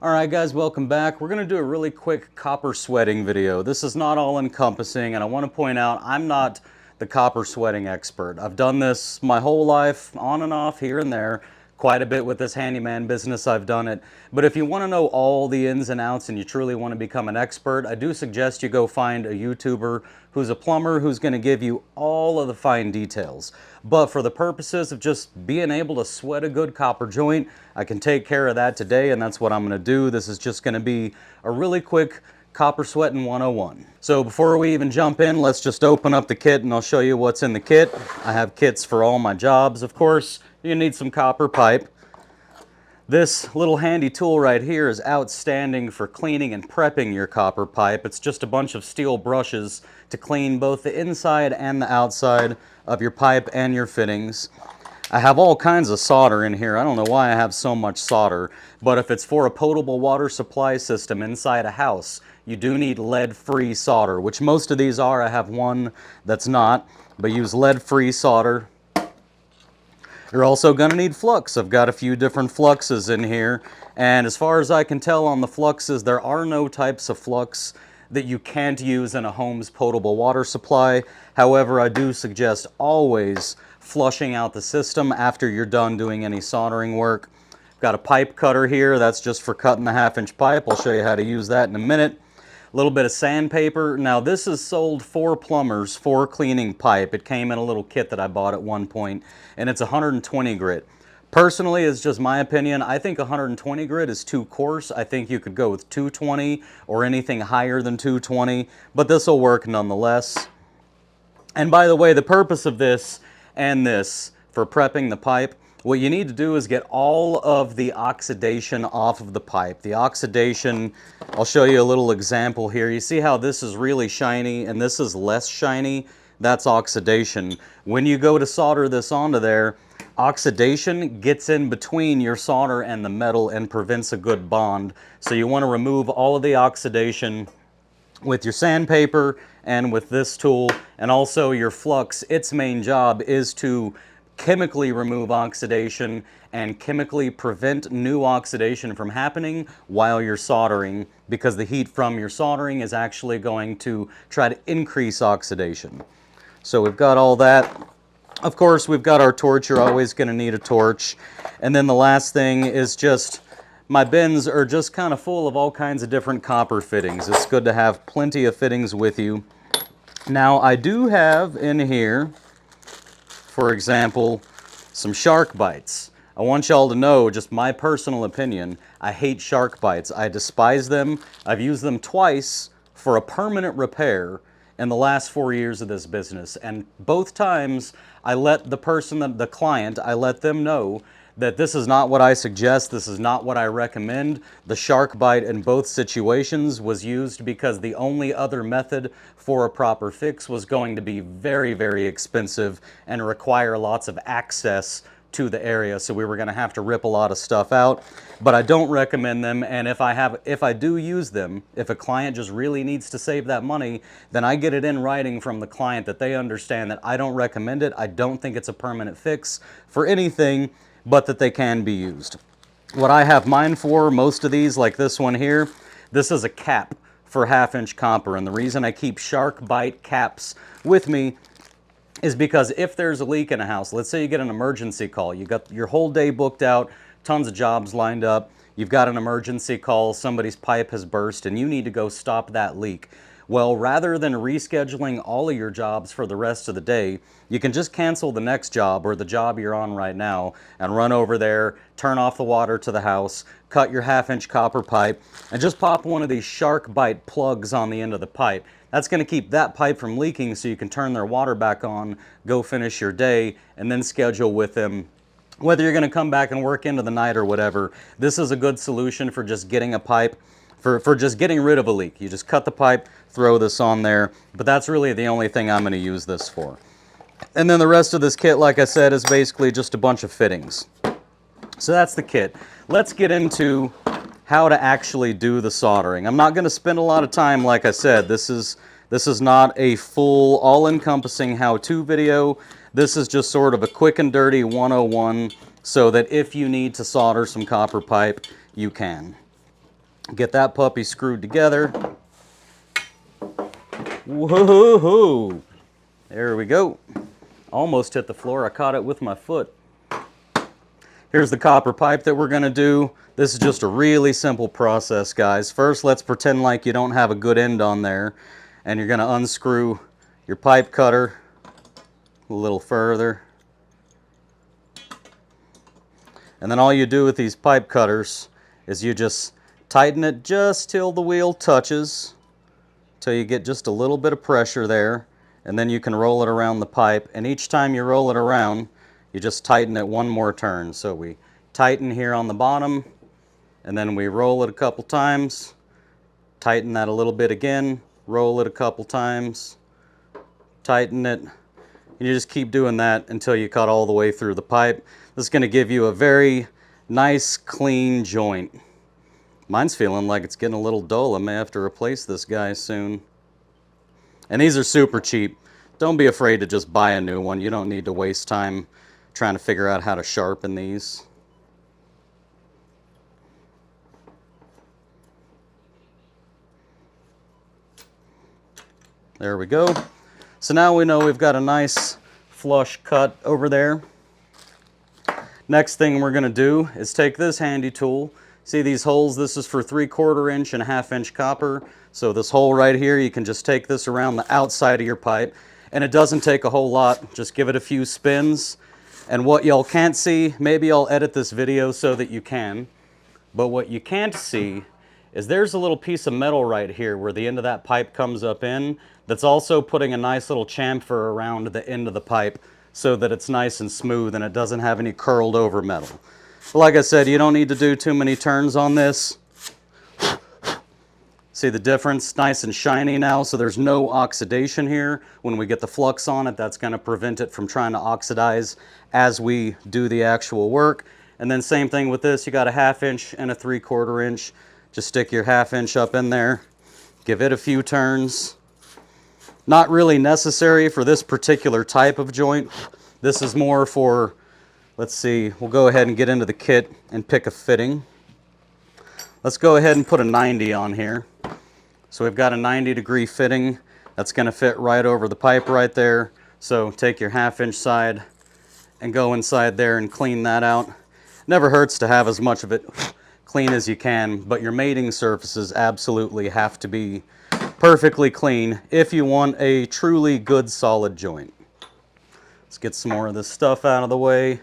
Alright guys, welcome back. We're going to do a really quick copper sweating video. This is not all encompassing, and I want to point out I'm not the copper sweating expert. I've done this my whole life, on and off, here and there. Quite a bit with this handyman business, I've done it. But if you want to know all the ins and outs and you truly want to become an expert, I do suggest you go find a YouTuber who's a plumber who's going to give you all of the fine details. But for the purposes of just being able to sweat a good copper joint, I can take care of that today, and that's what I'm going to do. This is just going to be a really quick copper sweating 101. So before we even jump in, let's just open up the kit and I'll show you what's in the kit. I have kits for all my jobs, of course. You need some copper pipe. This little handy tool right here is outstanding for cleaning and prepping your copper pipe. It's just a bunch of steel brushes to clean both the inside and the outside of your pipe and your fittings. I have all kinds of solder in here. I don't know why I have so much solder, but if it's for a potable water supply system inside a house, you do need lead-free solder, which most of these are. I have one that's not, but use lead-free solder. You're also going to need flux. I've got a few different fluxes in here, and as far as I can tell on the fluxes, there are no types of flux that you can't use in a home's potable water supply. However, I do suggest always flushing out the system after you're done doing any soldering work. I've got a pipe cutter here. That's just for cutting the 1/2-inch pipe. I'll show you how to use that in a minute. A little bit of sandpaper. Now this is sold for plumbers for cleaning pipe. It came in a little kit that I bought at one point, and it's 120 grit. Personally, it's just my opinion. I think 120 grit is too coarse. I think you could go with 220 or anything higher than 220, but this will work nonetheless. And by the way, the purpose of this and this for prepping the pipe, what you need to do is get all of the oxidation off of the pipe. The oxidation, I'll show you a little example here. You see how this is really shiny and this is less shiny? That's oxidation. When you go to solder this onto there, oxidation gets in between your solder and the metal and prevents a good bond. So you want to remove all of the oxidation with your sandpaper and with this tool, and also your flux. Its main job is to chemically remove oxidation and chemically prevent new oxidation from happening while you're soldering, because the heat from your soldering is actually going to try to increase oxidation. So we've got all that. Of course, we've got our torch. You're always going to need a torch. And then the last thing is just, my bins are just kind of full of all kinds of different copper fittings. It's good to have plenty of fittings with you. Now, I do have in here, for example, some shark bites. I want y'all to know, just my personal opinion, I hate shark bites. I despise them. I've used them twice for a permanent repair in the last 4 years of this business. And both times, I let the person, the client, I let them know that this is not what I suggest, this is not what I recommend. The shark bite in both situations was used because the only other method for a proper fix was going to be very, very expensive and require lots of access to the area, so we were going to have to rip a lot of stuff out. But I don't recommend them, and if I do use them, if a client just really needs to save that money, then I get it in writing from the client that they understand that I don't recommend it. I don't think it's a permanent fix for anything, but that they can be used. What I have mine for, most of these, like this one here, this is a cap for 1/2-inch copper, and the reason I keep shark bite caps with me is because if there's a leak in a house, let's say you get an emergency call, you got your whole day booked out, tons of jobs lined up, you've got an emergency call, somebody's pipe has burst, and you need to go stop that leak. Well, rather than rescheduling all of your jobs for the rest of the day, you can just cancel the next job or the job you're on right now and run over there, turn off the water to the house, cut your 1/2-inch copper pipe, and just pop one of these shark bite plugs on the end of the pipe. That's going to keep that pipe from leaking so you can turn their water back on, go finish your day, and then schedule with them whether you're going to come back and work into the night or whatever. This is a good solution for just getting a pipe, for just getting rid of a leak. You just cut the pipe, throw this on there, but that's really the only thing I'm going to use this for. And then the rest of this kit, like I said, is basically just a bunch of fittings. So that's the kit. Let's get into how to actually do the soldering. I'm not going to spend a lot of time, like I said. This is not a full, all-encompassing how-to video. This is just sort of a quick and dirty 101 so that if you need to solder some copper pipe, you can. Get that puppy screwed together. Whoa! There we go. Almost hit the floor. I caught it with my foot. Here's the copper pipe that we're going to do. This is just a really simple process, guys. First, let's pretend like you don't have a good end on there, and you're going to unscrew your pipe cutter a little further. And then all you do with these pipe cutters is you just tighten it just till the wheel touches, till you get just a little bit of pressure there, and then you can roll it around the pipe. And each time you roll it around, you just tighten it one more turn. So we tighten here on the bottom, and then we roll it a couple times, tighten that a little bit again, roll it a couple times, tighten it, and you just keep doing that until you cut all the way through the pipe. This is going to give you a very nice, clean joint. Mine's feeling like it's getting a little dull. I may have to replace this guy soon. And these are super cheap. Don't be afraid to just buy a new one. You don't need to waste time trying to figure out how to sharpen these. There we go. So now we know we've got a nice flush cut over there. Next thing we're going to do is take this handy tool. See these holes? This is for 3/4 inch and 1/2 inch copper. So this hole right here, you can just take this around the outside of your pipe, and it doesn't take a whole lot. Just give it a few spins. And what y'all can't see, maybe I'll edit this video so that you can, but what you can't see is there's a little piece of metal right here where the end of that pipe comes up in, that's also putting a nice little chamfer around the end of the pipe so that it's nice and smooth and it doesn't have any curled over metal. But like I said, you don't need to do too many turns on this. See the difference? Nice and shiny now, so there's no oxidation here. When we get the flux on it, that's going to prevent it from trying to oxidize as we do the actual work. And then same thing with this, you got a 1/2 inch and a 3/4 inch. Just stick your 1/2 inch up in there, give it a few turns. Not really necessary for this particular type of joint. This is more for, let's see, we'll go ahead and get into the kit and pick a fitting. Let's go ahead and put a 90 on here. So we've got a 90-degree fitting that's going to fit right over the pipe right there. So take your 1/2 inch side and go inside there and clean that out. Never hurts to have as much of it clean as you can, but your mating surfaces absolutely have to be perfectly clean if you want a truly good solid joint. Let's get some more of this stuff out of the way.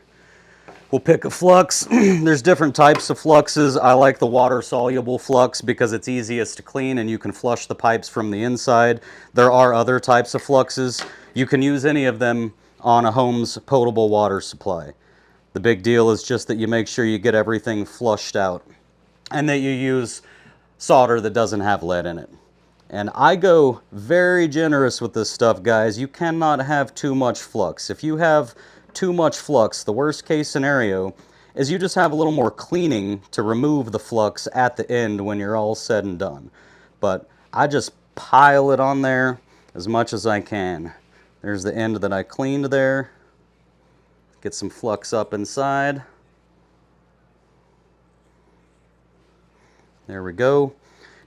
We'll pick a flux. There's different types of fluxes. I like the water-soluble flux because it's easiest to clean and you can flush the pipes from the inside. There are other types of fluxes. You can use any of them on a home's potable water supply. The big deal is just that you make sure you get everything flushed out and that you use solder that doesn't have lead in it. And I go very generous with this stuff, guys. You cannot have too much flux. If you have too much flux, the worst case scenario is you just have a little more cleaning to remove the flux at the end when you're all said and done. But I just pile it on there as much as I can. There's the end that I cleaned there. Get some flux up inside. There we go.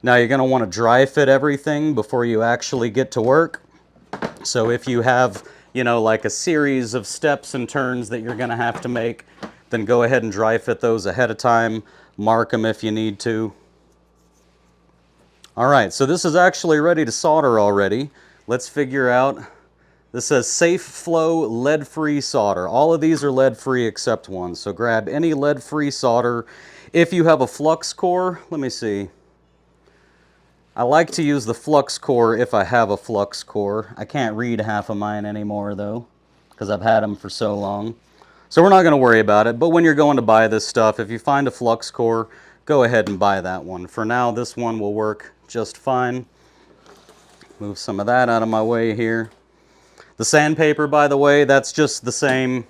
Now you're going to want to dry fit everything before you actually get to work. So if you have, you know, like a series of steps and turns that you're going to have to make, then go ahead and dry fit those ahead of time. Mark them if you need to. All right, so this is actually ready to solder already. Let's figure out, this says safe flow lead-free solder. All of these are lead-free except one. So grab any lead-free solder. If you have a flux core, let me see. I like to use the flux core if I have a flux core. I can't read half of mine anymore though, because I've had them for so long. So we're not going to worry about it, but when you're going to buy this stuff, if you find a flux core, go ahead and buy that one. For now, this one will work just fine. Move some of that out of my way here. The sandpaper, by the way, that's just the same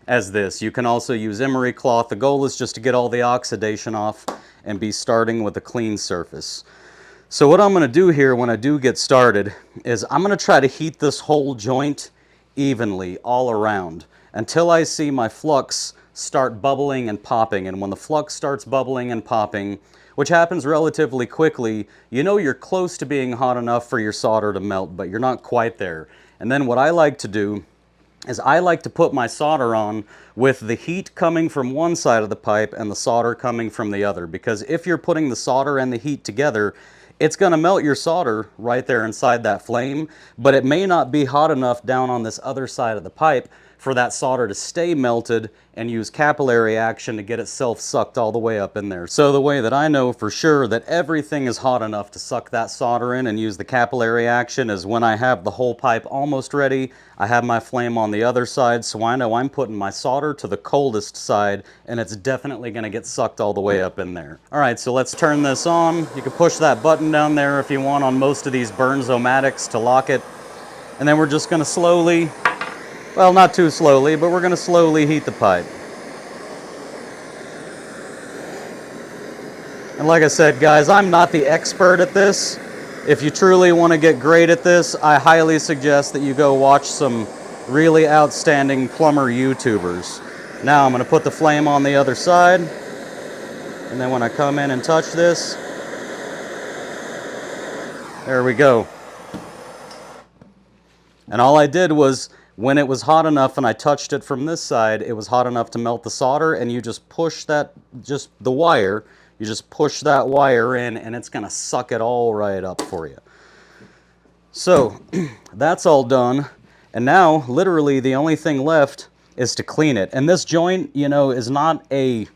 as this. You can also use emery cloth. The goal is just to get all the oxidation off and be starting with a clean surface. So what I'm going to do here when I do get started is I'm going to try to heat this whole joint evenly all around until I see my flux start bubbling and popping. And when the flux starts bubbling and popping, which happens relatively quickly, you know you're close to being hot enough for your solder to melt, but you're not quite there. And then what I like to do is I like to put my solder on with the heat coming from one side of the pipe and the solder coming from the other, because if you're putting the solder and the heat together, it's going to melt your solder right there inside that flame, but it may not be hot enough down on this other side of the pipe for that solder to stay melted and use capillary action to get itself sucked all the way up in there. So the way that I know for sure that everything is hot enough to suck that solder in and use the capillary action is when I have the whole pipe almost ready. I have my flame on the other side, so I know I'm putting my solder to the coldest side, and it's definitely going to get sucked all the way up in there. All right, so let's turn this on. You can push that button down there if you want on most of these Burns-O-Matics to lock it. And then we're just going to slowly, well, not too slowly, but we're going to slowly heat the pipe. And like I said, guys, I'm not the expert at this. If you truly want to get great at this, I highly suggest that you go watch some really outstanding plumber YouTubers. Now I'm going to put the flame on the other side. And then when I come in and touch this, there we go. And all I did was, when it was hot enough and I touched it from this side, it was hot enough to melt the solder, and you just push that, just the wire, you just push that wire in and it's going to suck it all right up for you. So that's all done. And now literally the only thing left is to clean it. And this joint, you know, is not a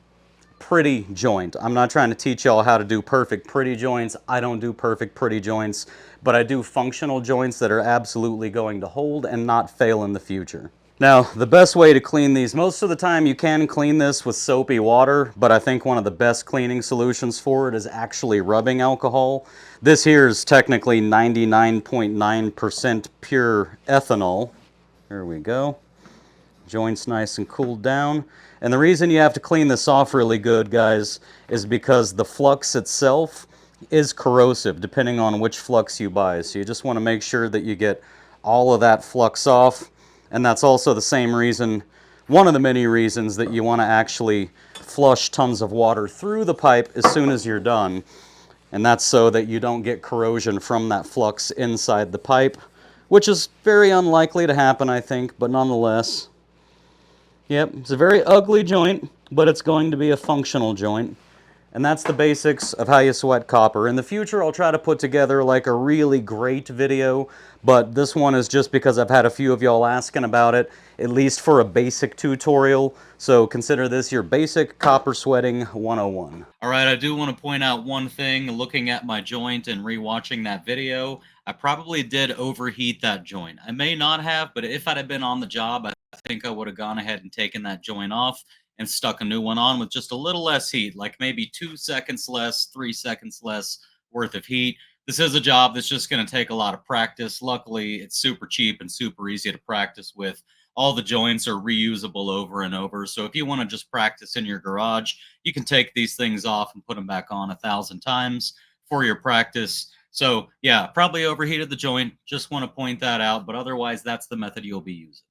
pretty joint. I'm not trying to teach y'all how to do perfect pretty joints. I don't do perfect pretty joints, but I do functional joints that are absolutely going to hold and not fail in the future. Now, the best way to clean these, most of the time you can clean this with soapy water, but I think one of the best cleaning solutions for it is actually rubbing alcohol. This here is technically 99.9% pure ethanol. There we go. Joint's nice and cooled down. And the reason you have to clean this off really good, guys, is because the flux itself is corrosive depending on which flux you buy. So you just want to make sure that you get all of that flux off. And that's also the same reason, one of the many reasons, that you want to actually flush tons of water through the pipe as soon as you're done. And that's so that you don't get corrosion from that flux inside the pipe, which is very unlikely to happen, I think, but nonetheless. Yep, it's a very ugly joint, but it's going to be a functional joint. And that's the basics of how you sweat copper. In the future, I'll try to put together like a really great video, but this one is just because I've had a few of y'all asking about it, at least for a basic tutorial. So consider this your basic copper sweating 101. All right, I do want to point out one thing. Looking at my joint and rewatching that video, I probably did overheat that joint. I may not have, but if I'd have been on the job, I think I would have gone ahead and taken that joint off and stuck a new one on with just a little less heat, like maybe 2 seconds less, 3 seconds less worth of heat. This is a job that's just going to take a lot of practice. Luckily, it's super cheap and super easy to practice with. All the joints are reusable over and over. So if you want to just practice in your garage, you can take these things off and put them back on 1,000 times for your practice. So yeah, probably overheated the joint. Just want to point that out. But otherwise, that's the method you'll be using.